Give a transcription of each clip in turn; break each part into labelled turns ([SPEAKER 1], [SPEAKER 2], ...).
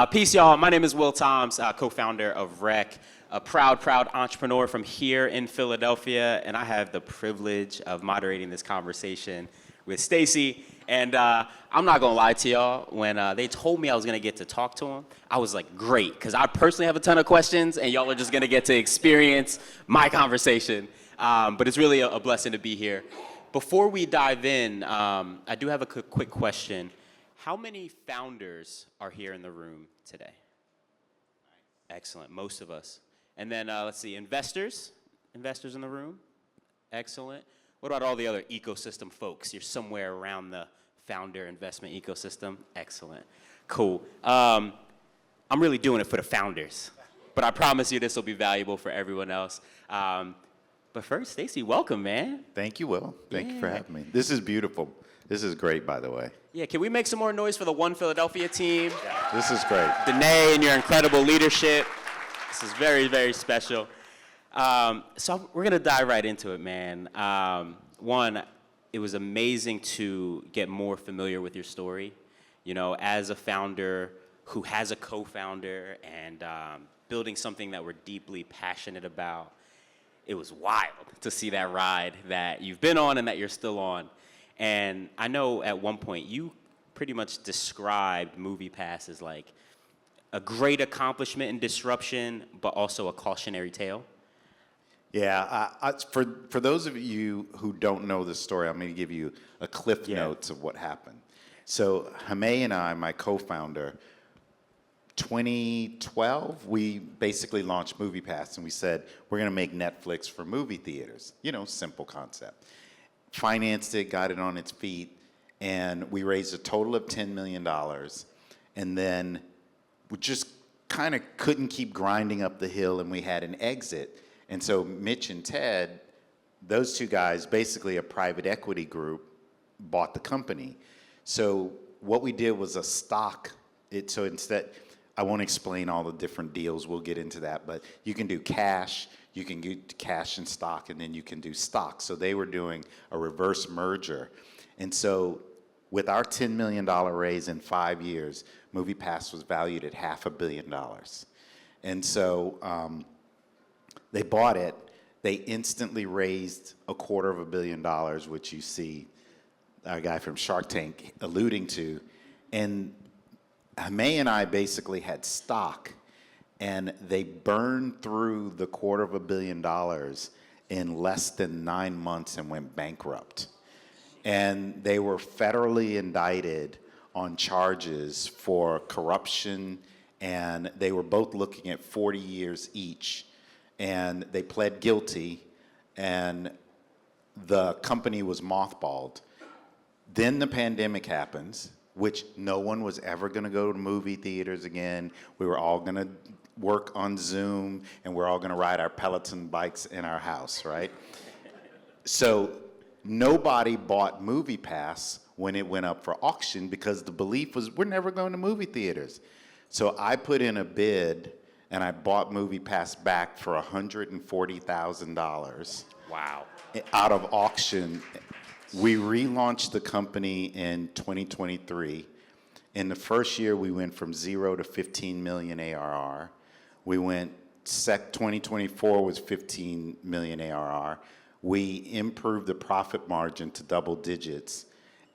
[SPEAKER 1] Peace, y'all. My name is Will Toms, co-founder of REC, a proud entrepreneur from here in Philadelphia, and I have the privilege of moderating this conversation with Stacy. And I'm not gonna lie to y'all, when they told me I was gonna get to talk to him, I was like, great, because I personally have a ton of questions, and y'all are just gonna get to experience my conversation. But it's really a blessing to be here. Before we dive in, I do have a quick question. How many founders are here in the room today? Excellent, most of us. And then let's see, investors in the room? Excellent. What about all the other ecosystem folks? You're somewhere around the founder investment ecosystem? Excellent, cool. I'm really doing it for the founders, but I promise you this will be valuable for everyone else. But first, Stacy, welcome, man.
[SPEAKER 2] Thank you, Will. Thank you for having me. This is beautiful. This is great, by the way.
[SPEAKER 1] Yeah, can we make some more noise for the One Philadelphia team?
[SPEAKER 2] Yeah. This is great.
[SPEAKER 1] Danae and your incredible leadership. This is very, very special. So we're gonna dive right into it, man. One, it was amazing to get more familiar with your story. You know, as a founder who has a co-founder and building something that we're deeply passionate about, it was wild to see that ride that you've been on and that you're still on. And I know at one point you pretty much described MoviePass as like a great accomplishment in disruption, but also a cautionary tale.
[SPEAKER 2] Yeah, for those of you who don't know the story, I'm going to give you a cliff notes of what happened. So Hamay and I, my co-founder, 2012, we basically launched MoviePass, and we said, we're going to make Netflix for movie theaters. You know, simple concept. Financed it, got it on its feet, and we raised a total of $10 million. And then we just kind of couldn't keep grinding up the hill, and we had an exit. And so Mitch and Ted, those two guys, basically a private equity group, bought the company. So what we did was a stock. So instead, I won't explain all the different deals. We'll get into that. But you can do cash. You can get cash and stock, and then you can do stock. So they were doing a reverse merger. And so with our $10 million raise in 5 years, MoviePass was valued at $500 million. And so they bought it. They instantly raised $250 million, which you see our guy from Shark Tank alluding to. And Hamay and I basically had stock, and they burned through the $250 million in less than 9 months and went bankrupt. And they were federally indicted on charges for corruption, and they were both looking at 40 years each. And they pled guilty, and the company was mothballed. Then the pandemic happens, which no one was ever going to go to movie theaters again. We were all going to work on Zoom, and we're all going to ride our Peloton bikes in our house, right? So nobody bought MoviePass when it went up for auction because the belief was we're never going to movie theaters. So I put in a bid, and I bought MoviePass back for $140,000.
[SPEAKER 1] Wow.
[SPEAKER 2] Out of auction. We relaunched the company in 2023. In the first year, we went from 0 to 15 million ARR. We went, 2024 was 15 million ARR. We improved the profit margin to double digits.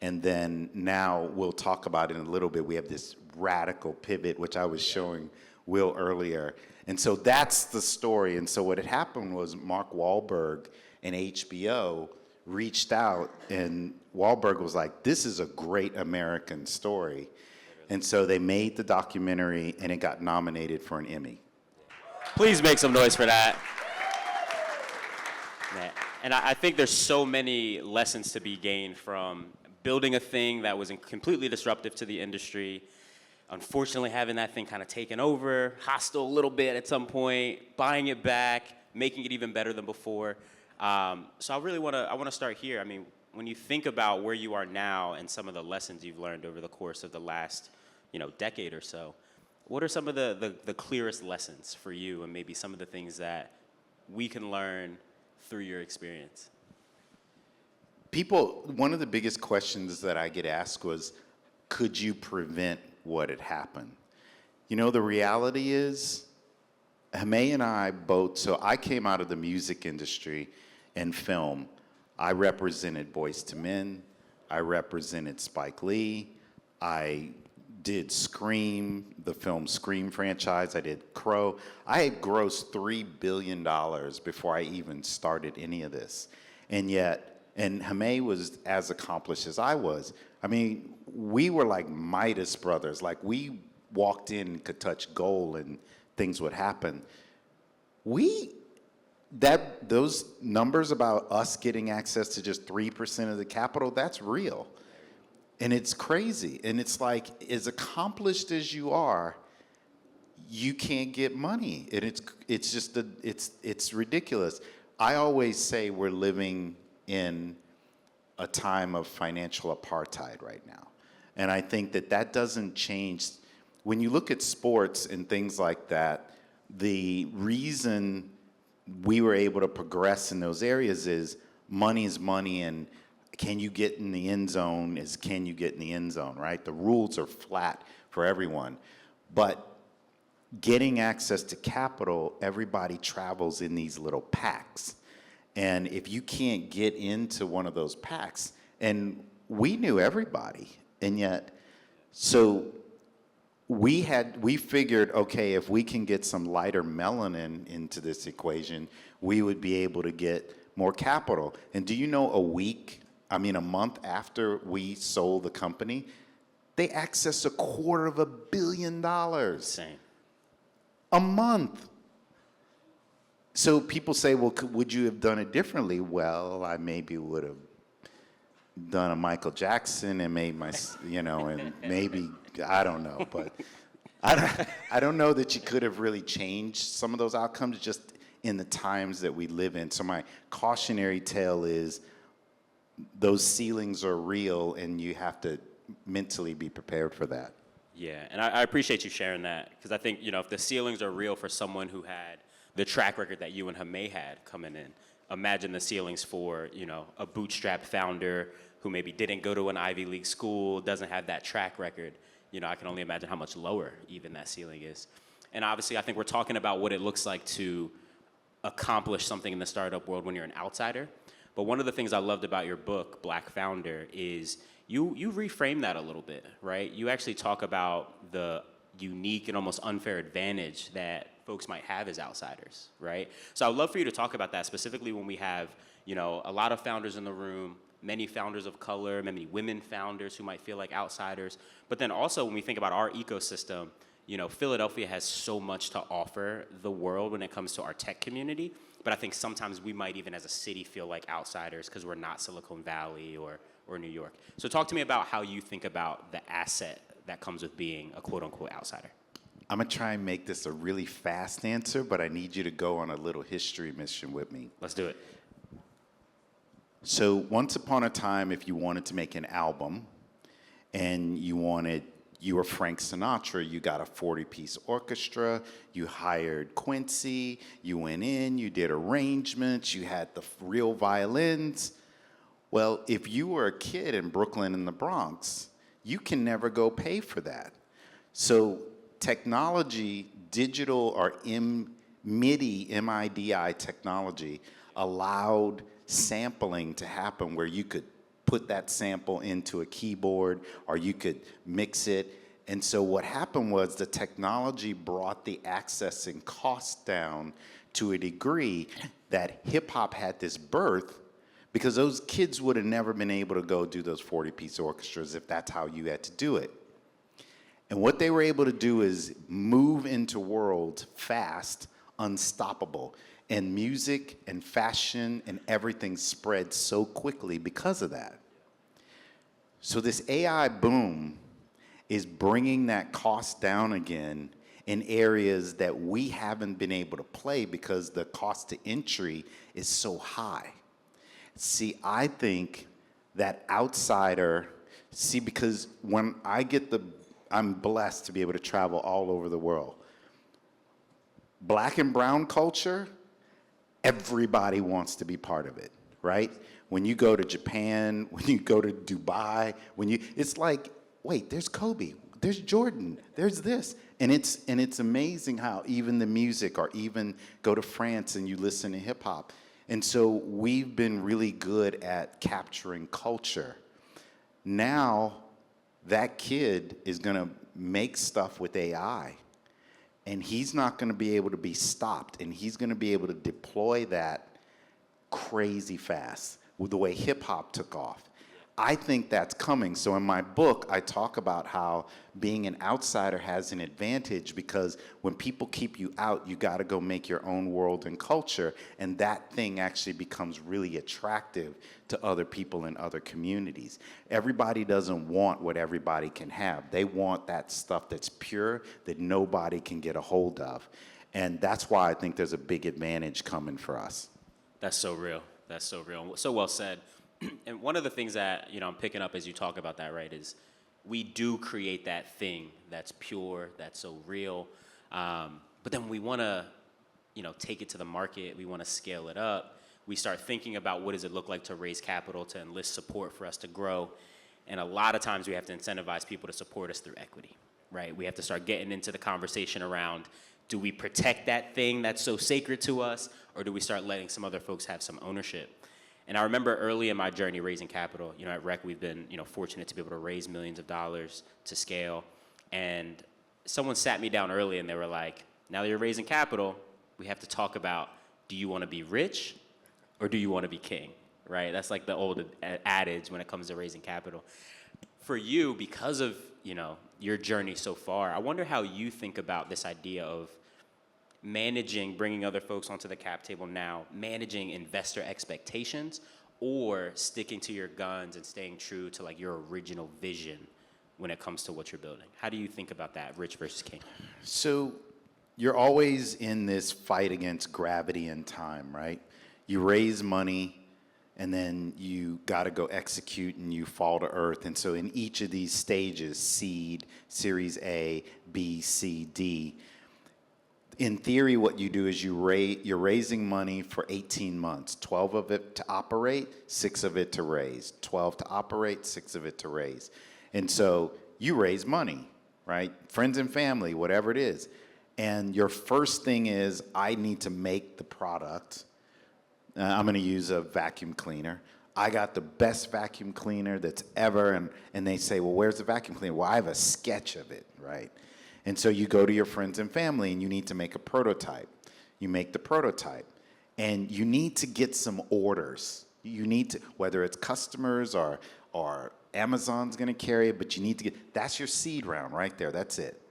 [SPEAKER 2] And then now we'll talk about it in a little bit. We have this radical pivot, which I was showing Will earlier. And so that's the story. And so what had happened was Mark Wahlberg and HBO reached out, and Wahlberg was like, this is a great American story. And so they made the documentary, and it got nominated for an Emmy.
[SPEAKER 1] Please make some noise for that. Man. And I think there's so many lessons to be gained from building a thing that was completely disruptive to the industry, unfortunately having that thing kind of taken over, hostile a little bit at some point, buying it back, making it even better than before. So I really want to start here. I mean, when you think about where you are now and some of the lessons you've learned over the course of the last, decade or so, what are some of the clearest lessons for you, and maybe some of the things that we can learn through your experience?
[SPEAKER 2] One of the biggest questions that I get asked was, could you prevent what had happened? You know, the reality is, Hame and I both, so I came out of the music industry and film. I represented Boyz II Men. I represented Spike Lee. I did Scream, the film Scream franchise. I did Crow. I had grossed $3 billion before I even started any of this. And yet, and Hame was as accomplished as I was. I mean, we were like Midas brothers. Like, we walked in and could touch gold and things would happen. Those numbers about us getting access to just 3% of the capital, that's real. And it's crazy. And it's like, as accomplished as you are, you can't get money. And it's just, it's ridiculous. I always say we're living in a time of financial apartheid right now. And I think that doesn't change. When you look at sports and things like that, the reason we were able to progress in those areas is money, and can you get in the end zone is can you get in the end zone, right? The rules are flat for everyone. But getting access to capital, everybody travels in these little packs. And if you can't get into one of those packs, and we knew everybody, and yet, so we figured, okay, if we can get some lighter melanin into this equation, we would be able to get more capital. And do you know a month after we sold the company, they accessed $250 million.
[SPEAKER 1] Same.
[SPEAKER 2] A month. So people say, well, would you have done it differently? Well, I maybe would have done a Michael Jackson and made and maybe, I don't know, but I don't know that you could have really changed some of those outcomes just in the times that we live in. So my cautionary tale is those ceilings are real and you have to mentally be prepared for that.
[SPEAKER 1] Yeah, and I appreciate you sharing that, because I think, if the ceilings are real for someone who had the track record that you and Hame had coming in, imagine the ceilings for, a bootstrap founder who maybe didn't go to an Ivy League school, doesn't have that track record. I can only imagine how much lower even that ceiling is. And obviously, I think we're talking about what it looks like to accomplish something in the startup world when you're an outsider. But one of the things I loved about your book, Black Founder, is you reframe that a little bit, right? You actually talk about the unique and almost unfair advantage that folks might have as outsiders, right? So I would love for you to talk about that, specifically when we have, a lot of founders in the room, many founders of color, many women founders who might feel like outsiders. But then also when we think about our ecosystem, Philadelphia has so much to offer the world when it comes to our tech community. But I think sometimes we might even as a city feel like outsiders because we're not Silicon Valley or New York. So talk to me about how you think about the asset that comes with being a quote unquote outsider.
[SPEAKER 2] I'm gonna try and make this a really fast answer, but I need you to go on a little history mission with me.
[SPEAKER 1] Let's do it.
[SPEAKER 2] So once upon a time, if you wanted to make an album and you were Frank Sinatra, you got a 40-piece orchestra, you hired Quincy, you went in, you did arrangements, you had the real violins. Well, if you were a kid in Brooklyn and the Bronx, you can never go pay for that. So technology, digital or MIDI, M-I-D-I technology, allowed sampling to happen where you could put that sample into a keyboard or you could mix it. And so what happened was the technology brought the accessing cost down to a degree that hip hop had this birth, because those kids would have never been able to go do those 40-piece orchestras if that's how you had to do it. And what they were able to do is move into worlds fast, unstoppable. And music and fashion and everything spread so quickly because of that. So this AI boom is bringing that cost down again in areas that we haven't been able to play because the cost to entry is so high. See, I think that because when I'm blessed to be able to travel all over the world. Black and brown culture, everybody wants to be part of it, right? When you go to Japan, when you go to Dubai, it's like, wait, there's Kobe. there's Jordan, there's this. And it's amazing how even the music, or even go to France and you listen to hip hop. And so we've been really good at capturing culture. Now that kid is going to make stuff with AI, and he's not going to be able to be stopped, and he's going to be able to deploy that crazy fast with the way hip hop took off. I think that's coming. So in my book, I talk about how being an outsider has an advantage, because when people keep you out, you got to go make your own world and culture, and that thing actually becomes really attractive to other people in other communities. Everybody doesn't want what everybody can have. They want that stuff that's pure, that nobody can get a hold of. And that's why I think there's a big advantage coming for us.
[SPEAKER 1] That's so real. That's so real. So well said. And one of the things that, I'm picking up as you talk about that, right, is we do create that thing that's pure, that's so real. But then we want to, take it to the market. We want to scale it up. We start thinking about what does it look like to raise capital, to enlist support for us to grow. And a lot of times we have to incentivize people to support us through equity, right? We have to start getting into the conversation around, do we protect that thing that's so sacred to us, or do we start letting some other folks have some ownership? And I remember early in my journey raising capital, at REC, we've been, fortunate to be able to raise millions of dollars to scale. And someone sat me down early and they were like, now that you're raising capital, we have to talk about, do you want to be rich or do you want to be king, right? That's like the old adage when it comes to raising capital. For you, because of, your journey so far, I wonder how you think about this idea of managing, bringing other folks onto the cap table now, managing investor expectations, or sticking to your guns and staying true to like your original vision when it comes to what you're building. How do you think about that, rich versus king?
[SPEAKER 2] So you're always in this fight against gravity and time, right? You raise money, and then you got to go execute, and you fall to earth. And so in each of these stages, seed, series A, B, C, D, in theory, what you do is you're raising money for 18 months, 12 of it to operate, 6 of it to raise, 12 to operate, 6 of it to raise. And so you raise money, right? Friends and family, whatever it is. And your first thing is, I need to make the product. I'm going to use a vacuum cleaner. I got the best vacuum cleaner that's ever, and they say, well, where's the vacuum cleaner? Well, I have a sketch of it, right? And so you go to your friends and family and you need to make a prototype. You make the prototype and you need to get some orders. You need to, whether it's customers or Amazon's going to carry it, but you need to get, that's your seed round right there. That's it.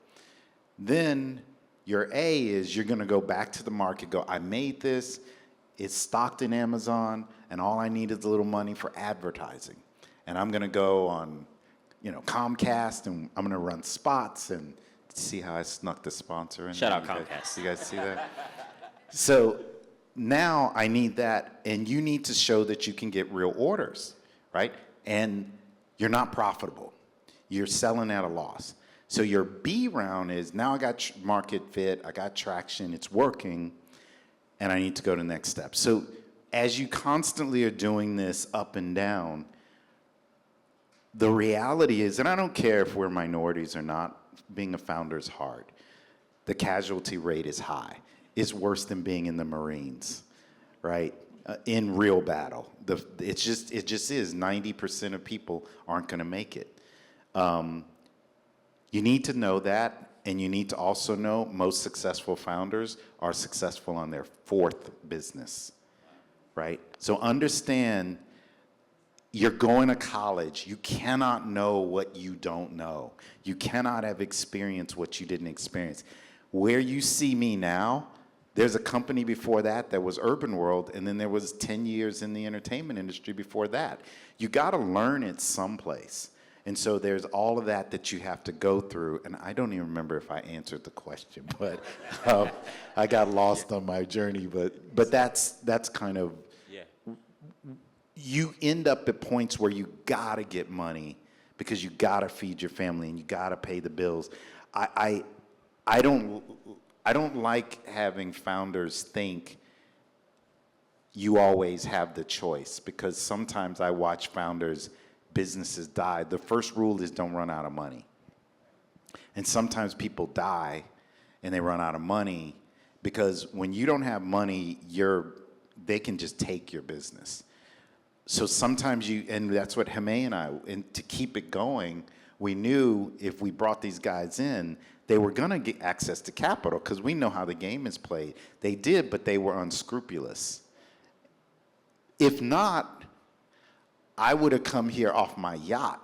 [SPEAKER 2] Then your A is you're going to go back to the market, go, I made this, it's stocked in Amazon, and all I need is a little money for advertising. And I'm going to go on, Comcast, and I'm going to run spots, and see how I snuck the sponsor in?
[SPEAKER 1] Shout out Comcast.
[SPEAKER 2] You guys see that? So now I need that, and you need to show that you can get real orders, right? And you're not profitable. You're selling at a loss. So your B round is, now I got market fit, I got traction, it's working, and I need to go to the next step. So as you constantly are doing this up and down, the reality is, and I don't care if we're minorities or not, being a founder is hard. The casualty rate is high. It's worse than being in the Marines, right? In real battle. It just is. 90% of people aren't going to make it. You need to know that, and you need to also know most successful founders are successful on their 4th business, right? So understand, you're going to college. You cannot know what you don't know. You cannot have experienced what you didn't experience. Where you see me now, there's a company before that was Urban World, and then there was 10 years in the entertainment industry before that. You got to learn it someplace. And so there's all of that you have to go through. And I don't even remember if I answered the question, but I got lost on my journey. But that's kind of, you end up at points where you gotta get money because you gotta feed your family and you gotta pay the bills. I don't like having founders think you always have the choice, because sometimes I watch founders' businesses die. The first rule is don't run out of money. And sometimes people die and they run out of money because when you don't have money, they can just take your business. So sometimes and that's what Hame and I, and to keep it going, we knew if we brought these guys in, they were going to get access to capital because we know how the game is played. They did, but they were unscrupulous. If not, I would have come here off my yacht.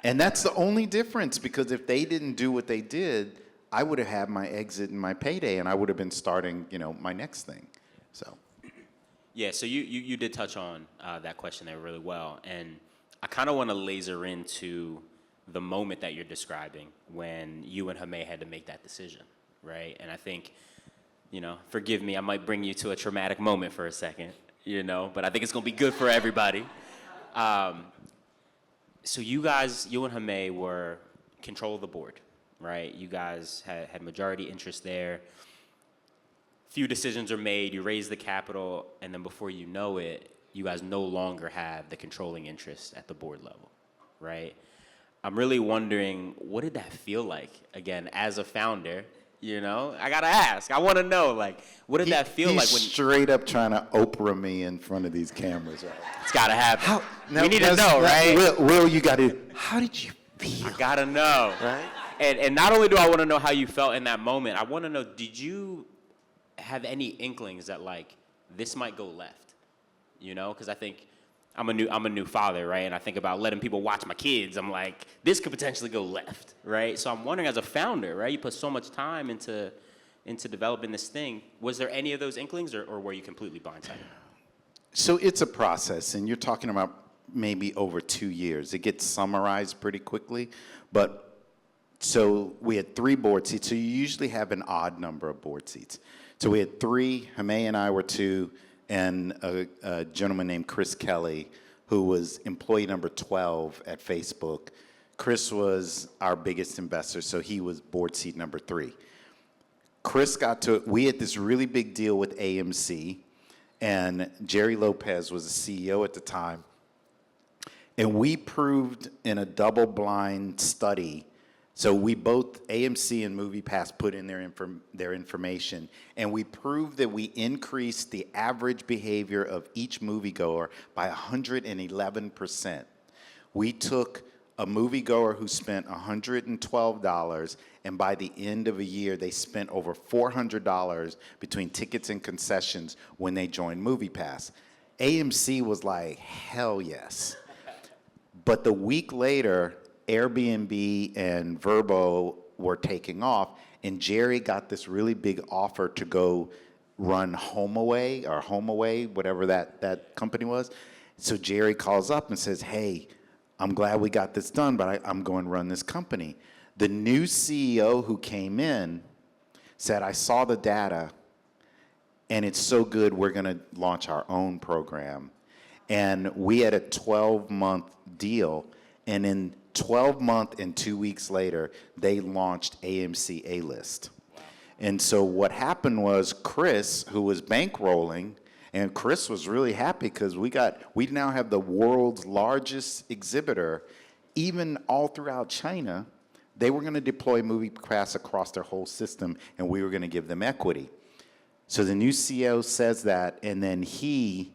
[SPEAKER 2] And that's the only difference, because if they didn't do what they did, I would have had my exit and my payday, and I would have been starting, my next thing. So.
[SPEAKER 1] Yeah, so you did touch on that question there really well, and I kind of want to laser into the moment that you're describing when you and Hame had to make that decision, right? And I think, forgive me, I might bring you to a traumatic moment for a second, but I think it's going to be good for everybody. So you and Hame were control of the board, right? You guys had majority interest there. Few decisions are made, you raise the capital, and then before you know it, you guys no longer have the controlling interest at the board level, right? I'm really wondering, what did that feel like, again, as a founder? I gotta ask. I want to know, what did that feel like when?
[SPEAKER 2] He's straight up trying to Oprah me in front of these cameras. Right?
[SPEAKER 1] It's gotta happen. We need to know, right?
[SPEAKER 2] Will, you gotta. How did you feel?
[SPEAKER 1] I gotta know,
[SPEAKER 2] right?
[SPEAKER 1] And not only do I want to know how you felt in that moment, I want to know, did you have any inklings that this might go left? Because I think I'm a new father, right? And I think about letting people watch my kids. I'm like, this could potentially go left, right? So I'm wondering, as a founder, right? You put so much time into developing this thing. Was there any of those inklings, or were you completely blindsided?
[SPEAKER 2] So it's a process, and you're talking about maybe over 2 years. It gets summarized pretty quickly, but so we had 3 board seats. So you usually have an odd number of board seats. So we had 3. Hame and I were 2. And a gentleman named Chris Kelly, who was employee number 12 at Facebook. Chris was our biggest investor, so he was board seat number 3. Chris we had this really big deal with AMC, and Jerry Lopez was the CEO at the time. And we proved in a double-blind study. So we both, AMC and MoviePass, put in their information, and we proved that we increased the average behavior of each moviegoer by 111%. We took a moviegoer who spent $112, and by the end of a year, they spent over $400 between tickets and concessions when they joined MoviePass. AMC was like, hell yes. But the week later, Airbnb and Vrbo were taking off, and Jerry got this really big offer to go run HomeAway, whatever that company was. So Jerry calls up and says, hey, I'm glad we got this done, but I'm going to run this company. The new CEO who came in said, I saw the data, and it's so good, we're going to launch our own program. And we had a 12-month deal, and in 12 months and 2 weeks later, they launched AMC A-List. Wow. And so what happened was Chris, who was bankrolling, and Chris was really happy because we now have the world's largest exhibitor, even all throughout China. They were going to deploy MoviePass across their whole system, and we were going to give them equity. So the new CEO says that, and then he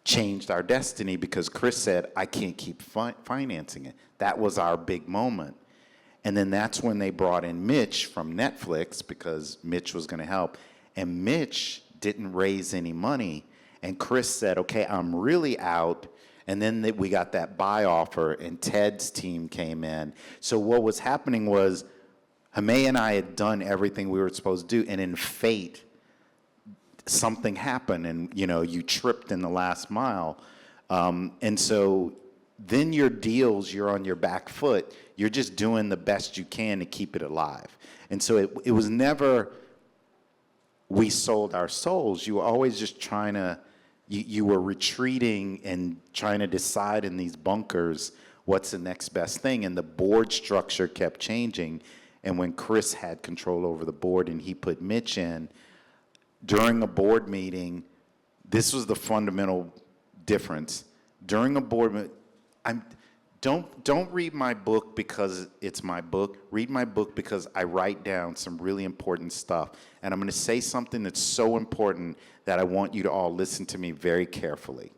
[SPEAKER 2] changed our destiny because Chris said, I can't keep financing it. That was our big moment. And then that's when they brought in Mitch from Netflix, because Mitch was going to help. And Mitch didn't raise any money. And Chris said, okay, I'm really out. And then we got that buy offer, and Ted's team came in. So what was happening was Hame and I had done everything we were supposed to do, and in fate, something happened, and you tripped in the last mile. And so then your deals, you're on your back foot. You're just doing the best you can to keep it alive. And so it was never we sold our souls. You were always just trying to, you were retreating and trying to decide in these bunkers what's the next best thing. And the board structure kept changing. And when Chris had control over the board and he put Mitch in, during a board meeting, this was the fundamental difference. During a board meeting, Don't read my book because it's my book. Read my book because I write down some really important stuff. And I'm going to say something that's so important that I want you to all listen to me very carefully.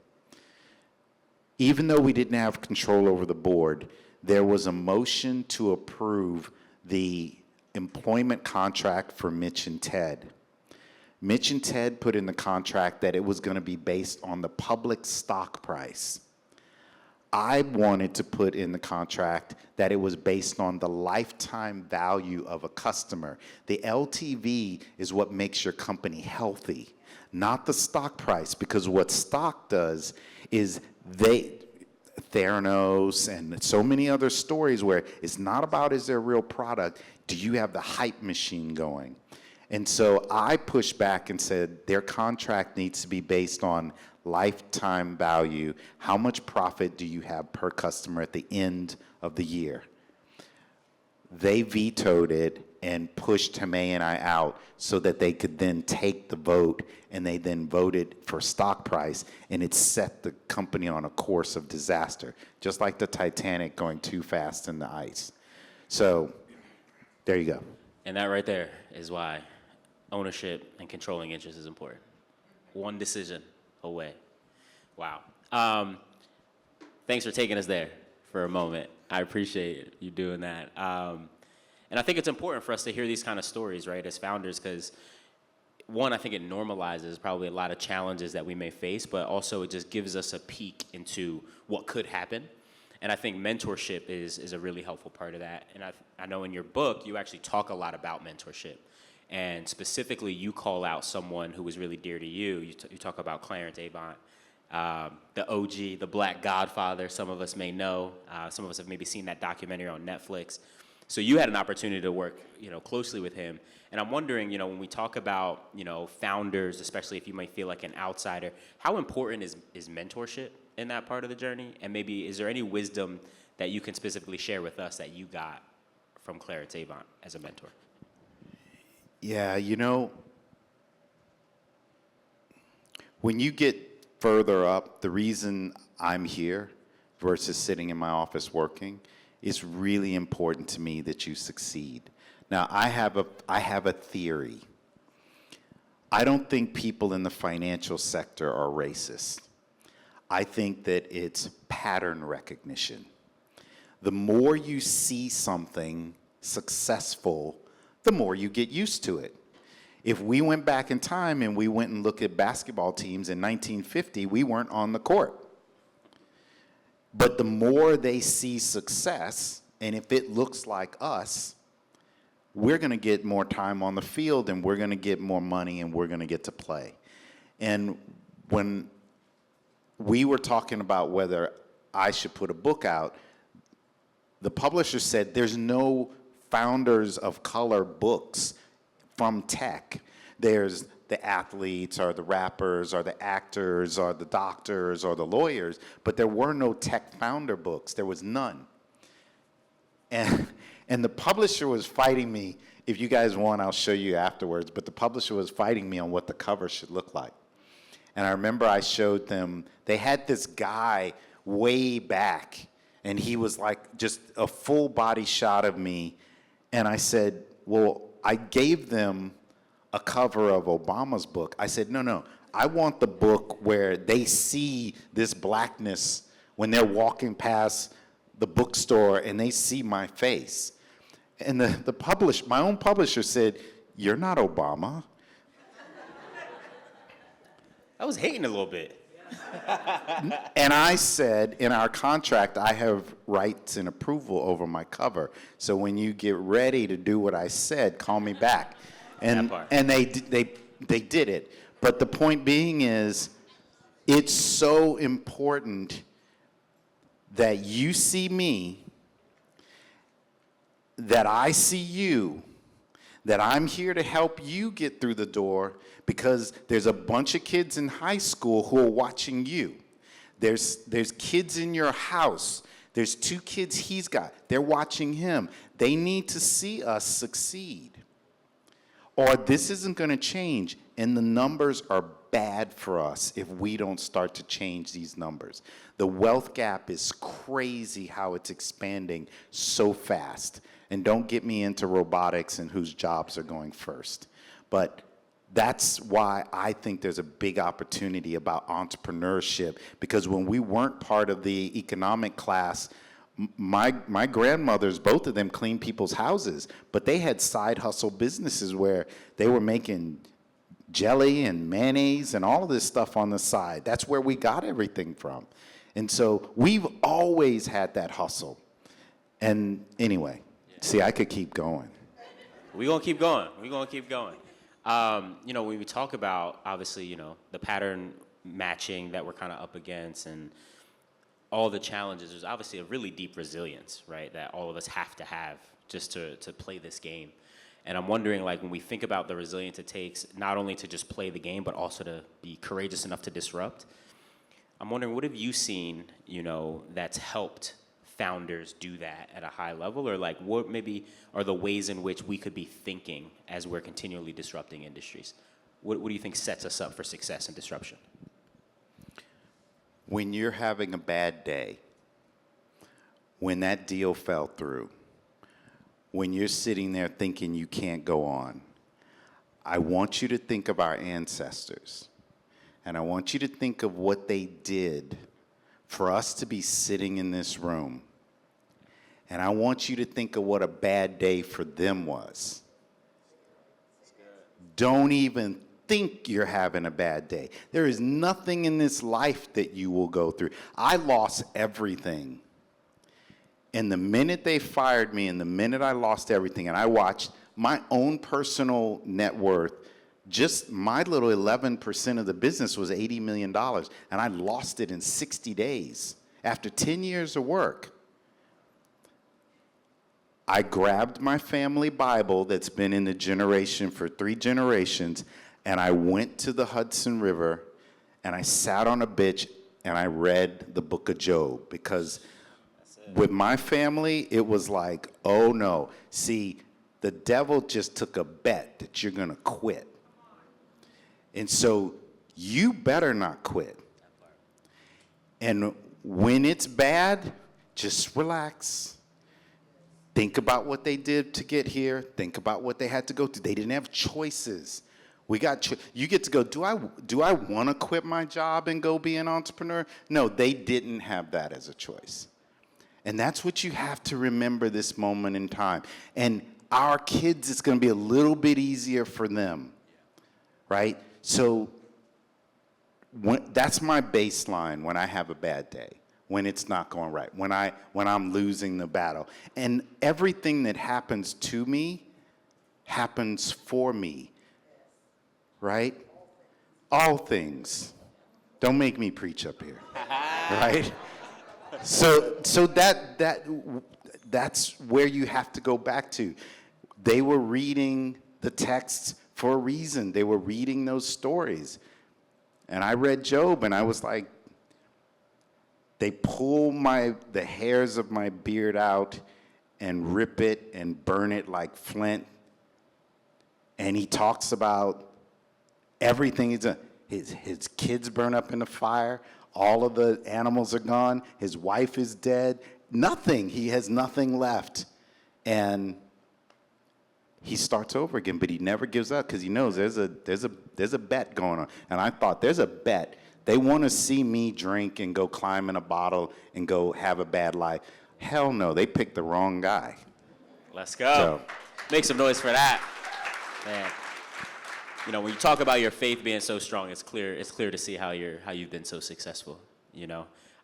[SPEAKER 2] Even though we didn't have control over the board, there was a motion to approve the employment contract for Mitch and Ted. Mitch and Ted put in the contract that it was going to be based on the public stock price. I wanted to put in the contract that it was based on the lifetime value of a customer. The LTV is what makes your company healthy, not the stock price, because what stock does is Theranos and so many other stories where it's not about is there a real product, do you have the hype machine going? And so I pushed back and said their contract needs to be based on lifetime value. How much profit do you have per customer at the end of the year? They vetoed it and pushed Heme and I out so that they could then take the vote, and they then voted for stock price, and it set the company on a course of disaster, just like the Titanic going too fast in the ice. So there you go.
[SPEAKER 1] And that right there is why ownership and controlling interest is important. One decision away. Wow. Thanks for taking us there for a moment. I appreciate you doing that. And I think it's important for us to hear these kind of stories, right, as founders, because one, I think it normalizes probably a lot of challenges that we may face, but also it just gives us a peek into what could happen. And I think mentorship is a really helpful part of that. And I know in your book, you actually talk a lot about mentorship. And specifically, you call out someone who was really dear to you. You talk about Clarence Avant, the OG, the Black Godfather, some of us may know. Some of us have maybe seen that documentary on Netflix. So you had an opportunity to work, closely with him. And I'm wondering, when we talk about, founders, especially if you might feel like an outsider, how important is mentorship in that part of the journey? And maybe is there any wisdom that you can specifically share with us that you got from Clarence Avant as a mentor?
[SPEAKER 2] Yeah, when you get further up, the reason I'm here versus sitting in my office working, it's really important to me that you succeed. Now, I have a theory. I don't think people in the financial sector are racist. I think that it's pattern recognition. The more you see something successful, the more you get used to it. If we went back in time and we went and looked at basketball teams in 1950, we weren't on the court. But the more they see success, and if it looks like us, we're going to get more time on the field, and we're going to get more money, and we're going to get to play. And when we were talking about whether I should put a book out, the publisher said there's no founders of color books from tech. There's the athletes or the rappers or the actors or the doctors or the lawyers, but there were no tech founder books. There was none. And the publisher was fighting me. If you guys want, I'll show you afterwards, but the publisher was fighting me on what the cover should look like. And I remember I showed them, they had this guy way back, and he was like just a full body shot of me. And I said, well, I gave them a cover of Obama's book. I said, no, I want the book where they see this blackness when they're walking past the bookstore and they see my face. And my own publisher said, you're not Obama.
[SPEAKER 1] I was hating a little bit.
[SPEAKER 2] And I said, in our contract, I have rights and approval over my cover. So when you get ready to do what I said, call me back. And they did it. But the point being is, it's so important that you see me, that I see you, that I'm here to help you get through the door, because there's a bunch of kids in high school who are watching you. There's kids in your house. There's 2 kids he's got. They're watching him. They need to see us succeed. Or this isn't going to change, and the numbers are bad for us if we don't start to change these numbers. The wealth gap is crazy how it's expanding so fast. And don't get me into robotics and whose jobs are going first. But that's why I think there's a big opportunity about entrepreneurship, because when we weren't part of the economic class, my grandmothers, both of them cleaned people's houses, but they had side hustle businesses where they were making jelly and mayonnaise and all of this stuff on the side. That's where we got everything from. And so we've always had that hustle. And anyway, see, I could keep going.
[SPEAKER 1] We're going to keep going. We're going to keep going. When we talk about, obviously, the pattern matching that we're kind of up against and all the challenges, there's obviously a really deep resilience, right, that all of us have to have just to play this game. And I'm wondering, like, when we think about the resilience it takes, not only to just play the game, but also to be courageous enough to disrupt, I'm wondering, what have you seen, that's helped founders do that at a high level? Or, like, what maybe are the ways in which we could be thinking as we're continually disrupting industries? What do you think sets us up for success and disruption?
[SPEAKER 2] When you're having a bad day, when that deal fell through, when you're sitting there thinking you can't go on, I want you to think of our ancestors. And I want you to think of what they did for us to be sitting in this room. And I want you to think of what a bad day for them was. Don't even think you're having a bad day. There is nothing in this life that you will go through. I lost everything. And the minute they fired me and the minute I lost everything, and I watched my own personal net worth, just my little 11% of the business was $80 million, and I lost it in 60 days after 10 years of work. I grabbed my family Bible that's been in the generation for 3 generations, and I went to the Hudson River, and I sat on a bench, and I read the book of Job, because with my family, it was like, oh no. See, the devil just took a bet that you're going to quit. And so you better not quit. And when it's bad, just relax. Think about what they did to get here. Think about what they had to go through. They didn't have choices. You get to go, do I want to quit my job and go be an entrepreneur? No, they didn't have that as a choice. And that's what you have to remember this moment in time. And our kids, it's going to be a little bit easier for them, right? So that's my baseline when I have a bad day, when it's not going right, when I'm losing the battle. And everything that happens to me happens for me, right? All things. Don't make me preach up here, right? So that's where you have to go back to. They were reading the texts for a reason. They were reading those stories. And I read Job, and I was like, they pull the hairs of my beard out and rip it and burn it like flint. And he talks about everything he's done. His kids burn up in the fire. All of the animals are gone. His wife is dead. Nothing. He has nothing left. And he starts over again, but he never gives up because he knows there's a bet going on. And I thought, there's a bet. They want to see me drink and go climb in a bottle and go have a bad life. Hell no, they picked the wrong guy.
[SPEAKER 1] Let's go. Make some noise for that. Man. When you talk about your faith being so strong, it's clear to see how you've been so successful.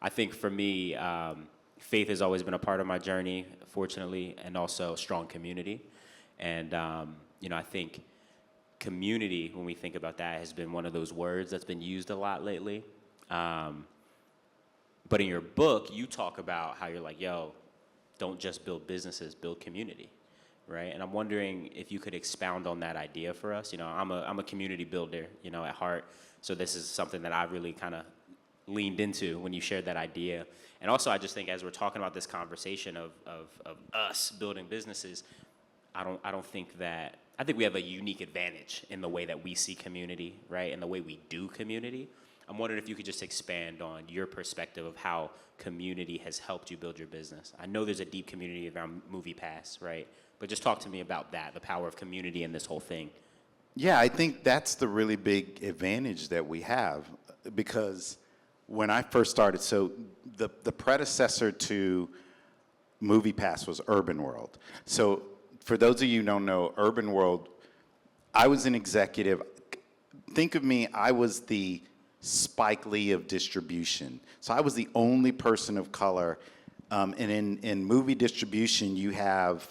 [SPEAKER 1] I think for me, faith has always been a part of my journey, fortunately, and also strong community. And I think community, when we think about that, has been one of those words that's been used a lot lately. But in your book, you talk about how you're like, yo, don't just build businesses, build community. Right, and I'm wondering if you could expound on that idea for us. I'm a community builder, at heart. So this is something that I really kind of leaned into when you shared that idea. And also, I just think as we're talking about this conversation of us building businesses, I don't think that, I think we have a unique advantage in the way that we see community, right? And the way we do community. I'm wondering if you could just expand on your perspective of how community has helped you build your business. I know there's a deep community around MoviePass, right? But just talk to me about that, the power of community in this whole thing.
[SPEAKER 2] Yeah, I think that's the really big advantage that we have, because when I first started, so the predecessor to MoviePass was Urban World. So for those of you who don't know, Urban World, I was an executive. Think of me, I was the Spike Lee of distribution. So I was the only person of color. And in movie distribution, you have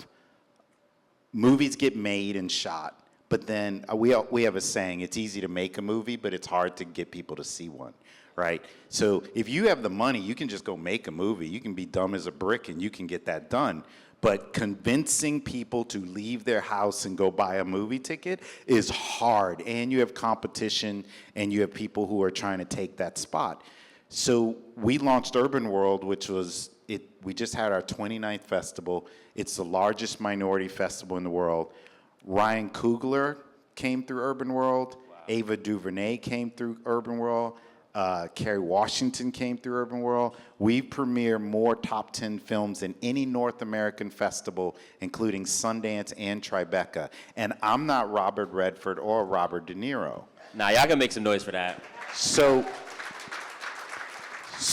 [SPEAKER 2] movies get made and shot, but then we have a saying, it's easy to make a movie, but it's hard to get people to see one, right? So if you have the money, you can just go make a movie. You can be dumb as a brick and you can get that done. But convincing people to leave their house and go buy a movie ticket is hard. And you have competition and you have people who are trying to take that spot. So we launched Urban World, which was, we just had our 29th festival. It's the largest minority festival in the world. Ryan Coogler came through Urban World. Wow. Ava DuVernay came through Urban World. Kerry Washington came through Urban World. We premiere more top 10 films than any North American festival, including Sundance and Tribeca. And I'm not Robert Redford or Robert De Niro.
[SPEAKER 1] Nah, y'all can make some noise for that.
[SPEAKER 2] So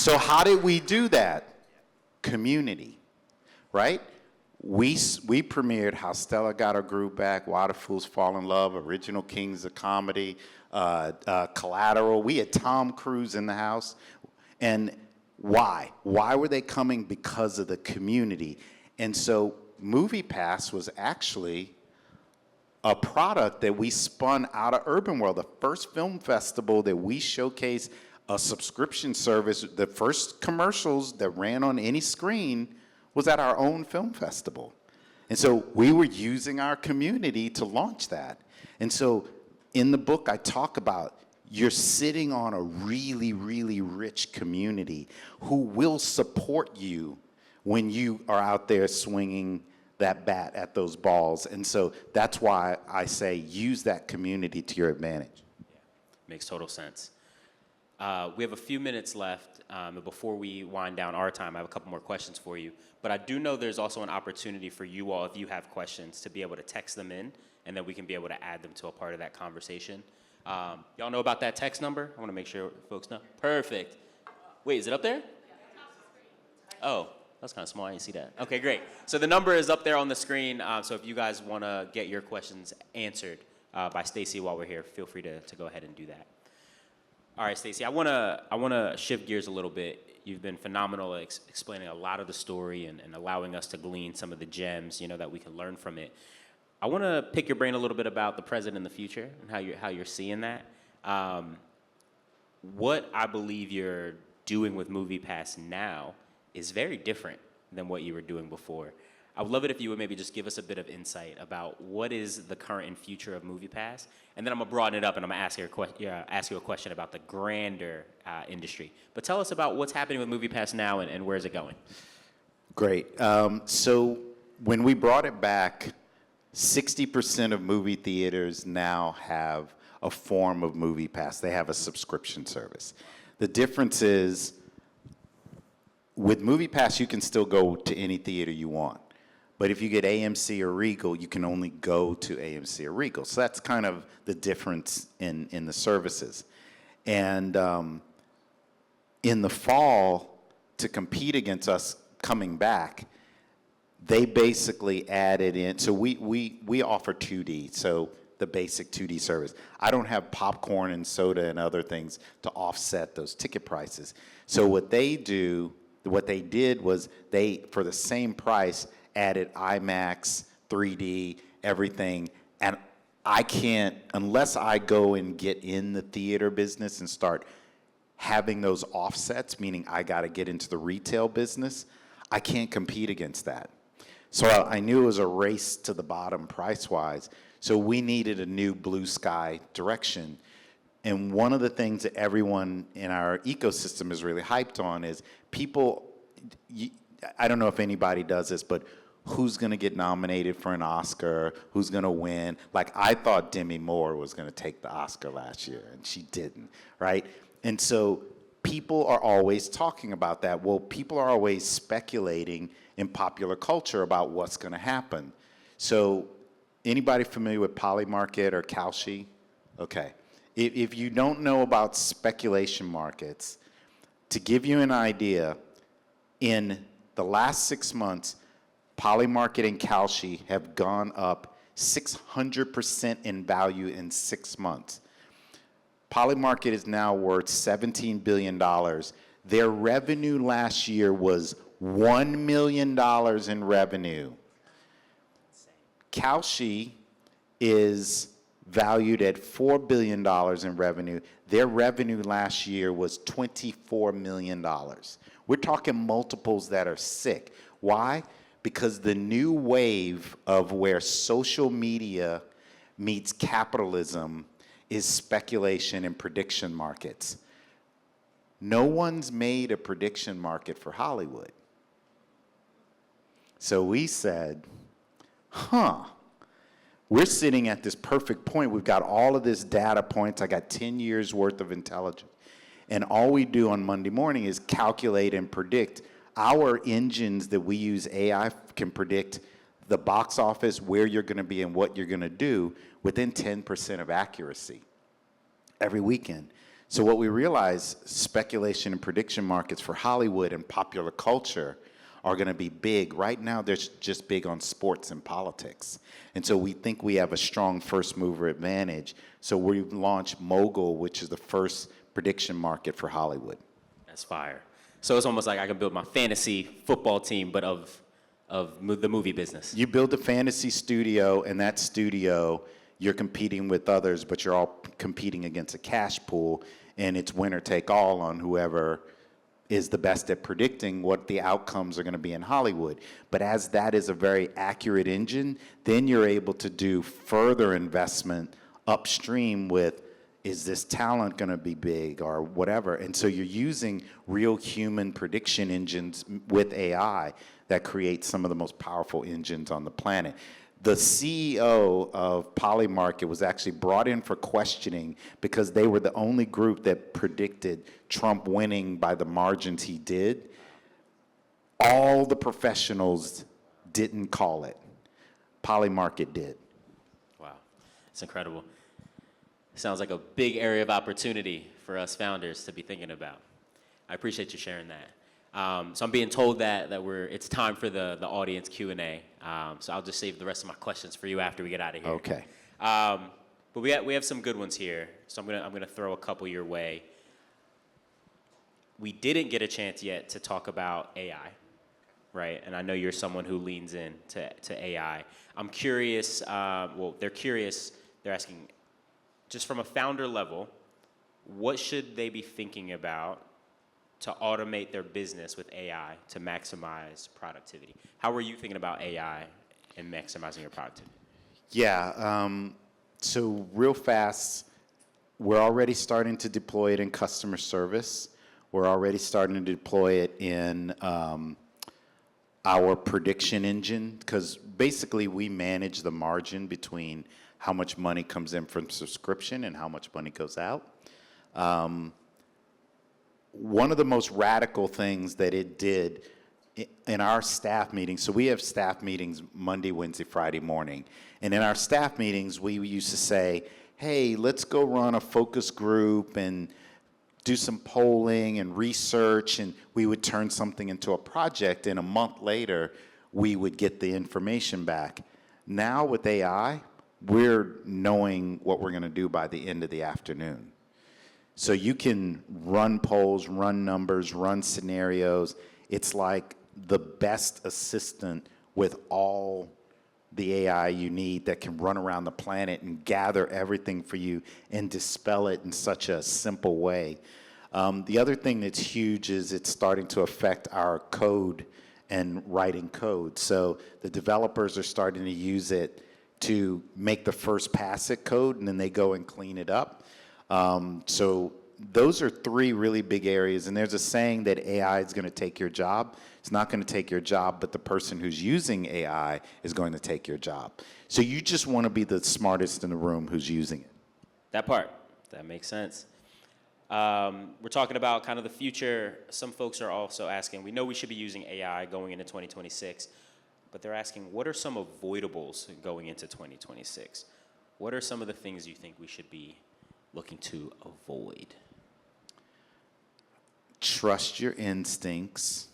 [SPEAKER 2] how did we do that? Community, right? We premiered How Stella Got Her Groove Back, Why the Fools Fall in Love, Original Kings of Comedy, Collateral. We had Tom Cruise in the house. And why? Why were they coming? Because of the community. And so MoviePass was actually a product that we spun out of Urban World, the first film festival that we showcased a subscription service. The first commercials that ran on any screen was at our own film festival. And so we were using our community to launch that. And so in the book, I talk about you're sitting on a really, really rich community who will support you when you are out there swinging that bat at those balls. And so that's why I say use that community to your advantage.
[SPEAKER 1] Yeah, makes total sense. We have a few minutes left. Before we wind down our time, I have a couple more questions for you. But I do know there's also an opportunity for you all, if you have questions, to be able to text them in, and then we can be able to add them to a part of that conversation. Y'all know about that text number? I want to make sure folks know. Perfect. Wait, is it up there? Oh, that's kind of small. I didn't see that. Okay, great. So the number is up there on the screen. So if you guys want to get your questions answered by Stacy while we're here, feel free to go ahead and do that. All right, Stacy, I wanna shift gears a little bit. You've been phenomenal at explaining a lot of the story and allowing us to glean some of the gems, that we can learn from it. I want to pick your brain a little bit about the present and the future and how you're seeing that. What I believe you're doing with MoviePass now is very different than what you were doing before. I would love it if you would maybe just give us a bit of insight about what is the current and future of MoviePass, and then I'm gonna broaden it up and I'm gonna ask you a question about the grander industry. But tell us about what's happening with MoviePass now and where is it going?
[SPEAKER 2] Great. So when we brought it back, 60% of movie theaters now have a form of MoviePass. They have a subscription service. The difference is with MoviePass, you can still go to any theater you want. But if you get AMC or Regal, you can only go to AMC or Regal. So that's kind of the difference in the services. And in the fall, to compete against us coming back, they basically added in, so we offer 2D, so the basic 2D service. I don't have popcorn and soda and other things to offset those ticket prices. So what they did was they, for the same price, added IMAX, 3D, everything, and I can't, unless I go and get in the theater business and start having those offsets, meaning I got to get into the retail business, I can't compete against that. So I knew it was a race to the bottom price-wise, so we needed a new blue sky direction. And one of the things that everyone in our ecosystem is really hyped on is people, I don't know if anybody does this, but who's going to get nominated for an Oscar, who's going to win. Like, I thought Demi Moore was going to take the Oscar last year, and she didn't, right? And so people are always talking about that. Well, people are always speculating in popular culture about what's going to happen. So anybody familiar with Polymarket or Kalshi? Okay. If you don't know about speculation markets, to give you an idea, in the last 6 months, Polymarket and Kalshi have gone up 600% in value in 6 months. Polymarket is now worth $17 billion. Their revenue last year was $1 million in revenue. Kalshi is valued at $4 billion in revenue. Their revenue last year was $24 million. We're talking multiples that are sick. Why? Because the new wave of where social media meets capitalism is speculation and prediction markets. No one's made a prediction market for Hollywood. So we said, we're sitting at this perfect point. We've got all of this data points. I got 10 years worth of intelligence. And all we do on Monday morning is calculate and predict. Our engines that we use, AI, can predict the box office, where you're going to be and what you're going to do within 10% of accuracy every weekend. So what we realize, speculation and prediction markets for Hollywood and popular culture are going to be big. Right now, they're just big on sports and politics. And so we think we have a strong first mover advantage. So we've launched Mogul, which is the first prediction market for Hollywood.
[SPEAKER 1] That's fire. So it's almost like I can build my fantasy football team, but of the movie business.
[SPEAKER 2] You build a fantasy studio, and that studio, you're competing with others, but you're all competing against a cash pool, and it's winner take all on whoever is the best at predicting what the outcomes are going to be in Hollywood. But as that is a very accurate engine, then you're able to do further investment upstream with, is this talent going to be big or whatever? And so you're using real human prediction engines with AI that create some of the most powerful engines on the planet. The CEO of Polymarket was actually brought in for questioning because they were the only group that predicted Trump winning by the margins he did. All the professionals didn't call it. Polymarket did.
[SPEAKER 1] Wow, it's incredible. Sounds like a big area of opportunity for us founders to be thinking about. I appreciate you sharing that. So I'm being told that it's time for the audience Q&A. So I'll just save the rest of my questions for you after we get out of here.
[SPEAKER 2] Okay.
[SPEAKER 1] But we have some good ones here. So I'm gonna throw a couple your way. We didn't get a chance yet to talk about AI, right? And I know you're someone who leans in to AI. I'm curious. They're curious. They're asking, just from a founder level, what should they be thinking about to automate their business with AI to maximize productivity? How are you thinking about AI and maximizing your productivity?
[SPEAKER 2] Yeah, so real fast, we're already starting to deploy it in customer service. We're already starting to deploy it in our prediction engine, because basically we manage the margin between how much money comes in from subscription and how much money goes out. One of the most radical things that it did in our staff meetings, so we have staff meetings Monday, Wednesday, Friday morning. And in our staff meetings, we used to say, hey, let's go run a focus group and do some polling and research, and we would turn something into a project, and a month later, we would get the information back. Now with AI, we're knowing what we're going to do by the end of the afternoon. So you can run polls, run numbers, run scenarios. It's like the best assistant with all the AI you need that can run around the planet and gather everything for you and dispel it in such a simple way. The other thing that's huge is it's starting to affect our code and writing code. So the developers are starting to use it to make the first pass at code, and then they go and clean it up. So those are three really big areas. And there's a saying that AI is going to take your job. It's not going to take your job, but the person who's using AI is going to take your job. So you just want to be the smartest in the room who's using it.
[SPEAKER 1] That part, that makes sense. We're talking about kind of the future. Some folks are also asking, we know we should be using AI going into 2026, but they're asking, what are some avoidables going into 2026? What are some of the things you think we should be looking to avoid?
[SPEAKER 2] Trust your instincts.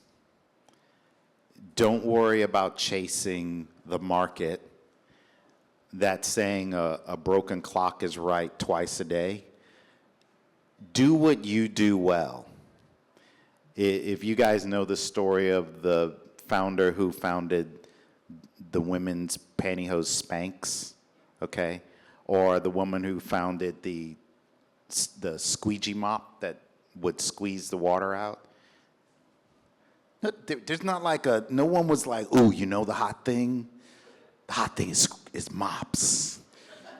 [SPEAKER 2] Don't worry about chasing the market. That saying a broken clock is right twice a day. Do what you do well. If you guys know the story of the founder who founded the women's pantyhose Spanx, okay? Or the woman who founded the squeegee mop that would squeeze the water out. There's not like no one was like, ooh, you know the hot thing? The hot thing is mops.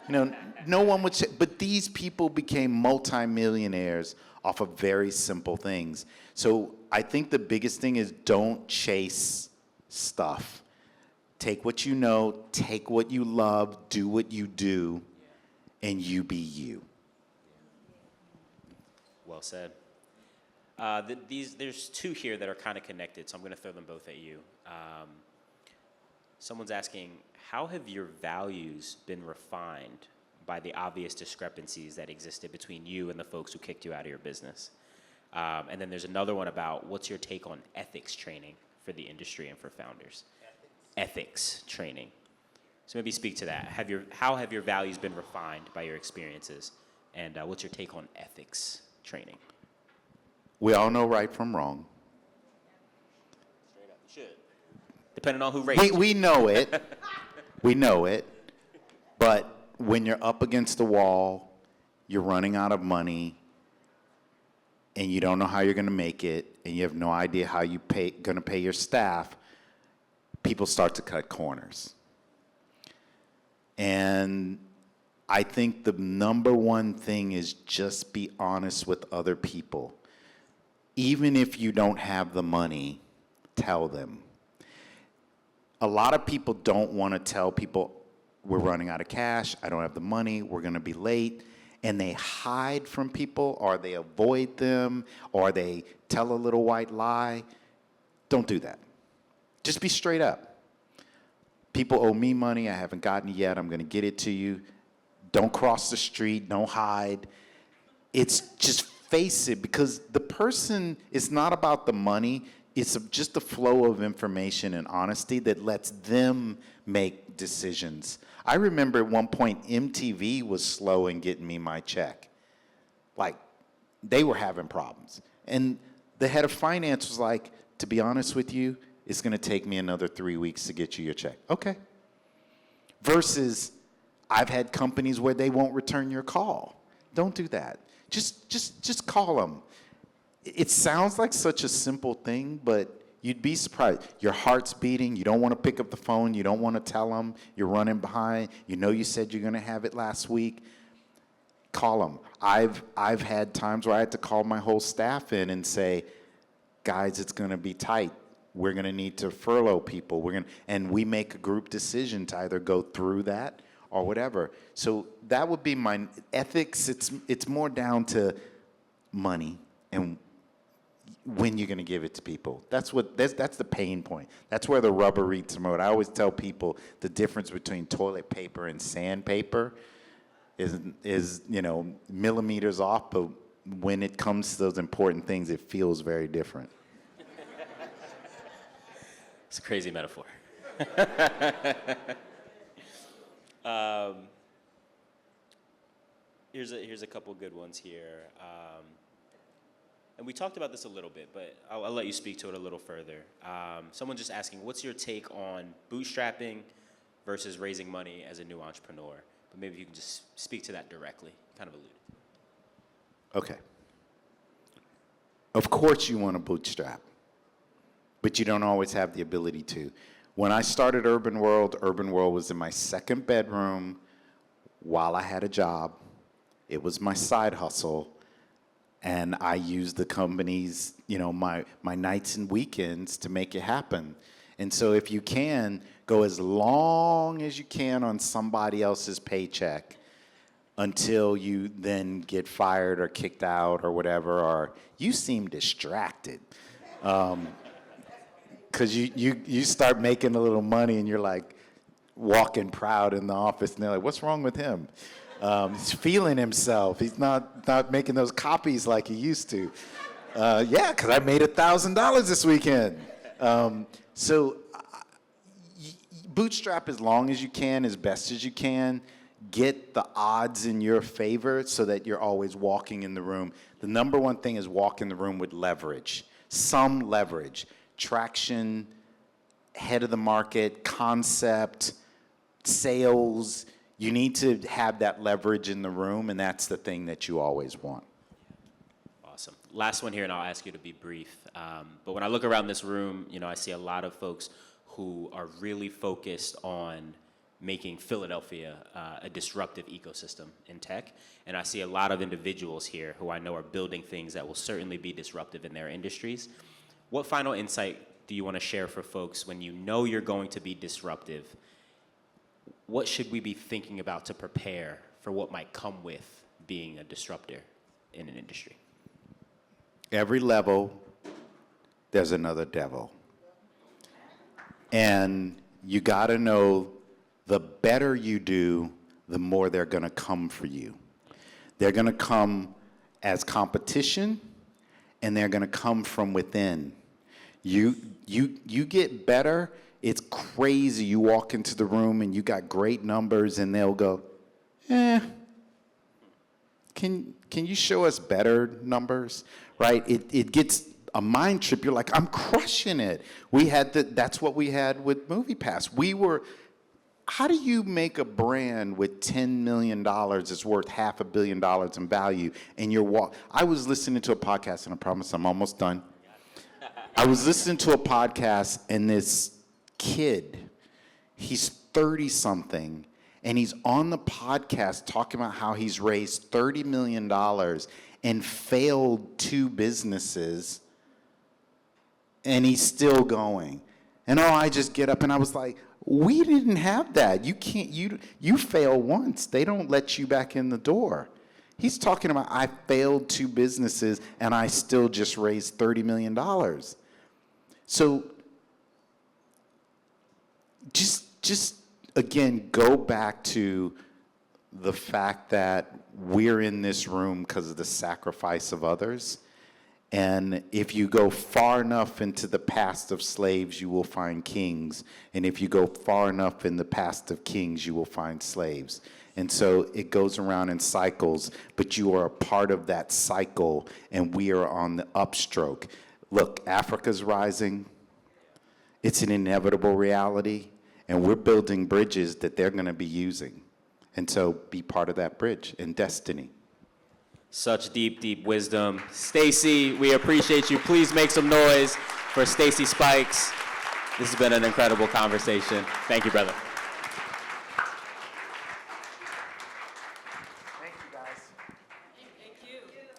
[SPEAKER 2] You know, no one would say, but these people became multimillionaires off of very simple things. So I think the biggest thing is don't chase stuff. Take what you know, take what you love, do what you do, and you be you.
[SPEAKER 1] Well said. There's two here that are kind of connected, so I'm going to throw them both at you. Someone's asking, how have your values been refined by the obvious discrepancies that existed between you and the folks who kicked you out of your business? And then there's another one about what's your take on ethics training for the industry and for founders? Ethics training. So maybe speak to that. How have your values been refined by your experiences? And what's your take on ethics training?
[SPEAKER 2] We all know right from wrong.
[SPEAKER 1] Straight up, you should. Depending on who raised you.
[SPEAKER 2] We know it. We know it. But when you're up against the wall, you're running out of money, and you don't know how you're going to make it, and you have no idea how you're going to pay your staff, people start to cut corners. And I think the number one thing is just be honest with other people. Even if you don't have the money, tell them. A lot of people don't want to tell people, we're running out of cash, I don't have the money, we're going to be late. And they hide from people, or they avoid them, or they tell a little white lie. Don't do that. Just be straight up. People owe me money, I haven't gotten it yet, I'm going to get it to you. Don't cross the street, don't hide. It's just face it, because the person, it's not about the money, it's just the flow of information and honesty that lets them make decisions. I remember at one point MTV was slow in getting me my check. Like, they were having problems. And the head of finance was like, to be honest with you, it's going to take me another 3 weeks to get you your check. Okay. Versus, I've had companies where they won't return your call. Don't do that. Just call them. It sounds like such a simple thing, but you'd be surprised. Your heart's beating. You don't want to pick up the phone. You don't want to tell them. You're running behind. You know you said you're going to have it last week. Call them. I've had times where I had to call my whole staff in and say, guys, it's going to be tight. We're going to need to furlough people. And we make a group decision to either go through that or whatever. So that would be my ethics. It's more down to money and when you're going to give it to people. That's the pain point. That's where the rubber meets the road. I always tell people the difference between toilet paper and sandpaper is millimeters off, but when it comes to those important things, it feels very different.
[SPEAKER 1] It's a crazy metaphor. Here's a couple good ones here. And we talked about this a little bit, but I'll let you speak to it a little further. Someone just asking, what's your take on bootstrapping versus raising money as a new entrepreneur? But maybe you can just speak to that directly, kind of alluded.
[SPEAKER 2] Okay. Of course you want to bootstrap, but you don't always have the ability to. When I started Urban World was in my second bedroom while I had a job. It was my side hustle. And I use the company's, my nights and weekends to make it happen. And so if you can, go as long as you can on somebody else's paycheck until you then get fired or kicked out or whatever, or you seem distracted. Because you start making a little money and you're like walking proud in the office and they're like, what's wrong with him? He's feeling himself. He's not making those copies like he used to. Yeah, because I made $1,000 this weekend. So bootstrap as long as you can, as best as you can. Get the odds in your favor so that you're always walking in the room. The number one thing is walk in the room with leverage. Some leverage. Traction, head of the market, concept, sales. You need to have that leverage in the room, and that's the thing that you always want.
[SPEAKER 1] Awesome. Last one here, and I'll ask you to be brief. But when I look around this room, I see a lot of folks who are really focused on making Philadelphia a disruptive ecosystem in tech. And I see a lot of individuals here who I know are building things that will certainly be disruptive in their industries. What final insight do you want to share for folks when you know you're going to be disruptive? What should we be thinking about to prepare for what might come with being a disruptor in an industry?
[SPEAKER 2] Every level, there's another devil. And you got to know the better you do, the more they're going to come for you. They're going to come as competition, and they're going to come from within. You get better. It's crazy. You walk into the room and you got great numbers, and they'll go, can you show us better numbers? Right? It gets a mind trip. You're like, I'm crushing it. That's what we had with MoviePass. How do you make a brand with $10 million that's worth $500 million in value? And I was listening to a podcast, and I promise I'm almost done. I was listening to a podcast, and this kid, he's 30-something, and he's on the podcast talking about how he's raised $30 million and failed 2 businesses, and he's still going. And I just get up, and I was like, we didn't have that. You fail once. They don't let you back in the door. He's talking about, I failed 2 businesses, and I still just raised $30 million. So just again, go back to the fact that we're in this room because of the sacrifice of others. And if you go far enough into the past of slaves, you will find kings. And if you go far enough in the past of kings, you will find slaves. And so it goes around in cycles, but you are a part of that cycle, and we are on the upstroke. Look, Africa's rising. It's an inevitable reality, and we're building bridges that they're going to be using. And so be part of that bridge and destiny.
[SPEAKER 1] Such deep, deep wisdom. Stacy, we appreciate you. Please make some noise for Stacy Spikes. This has been an incredible conversation. Thank you, brother.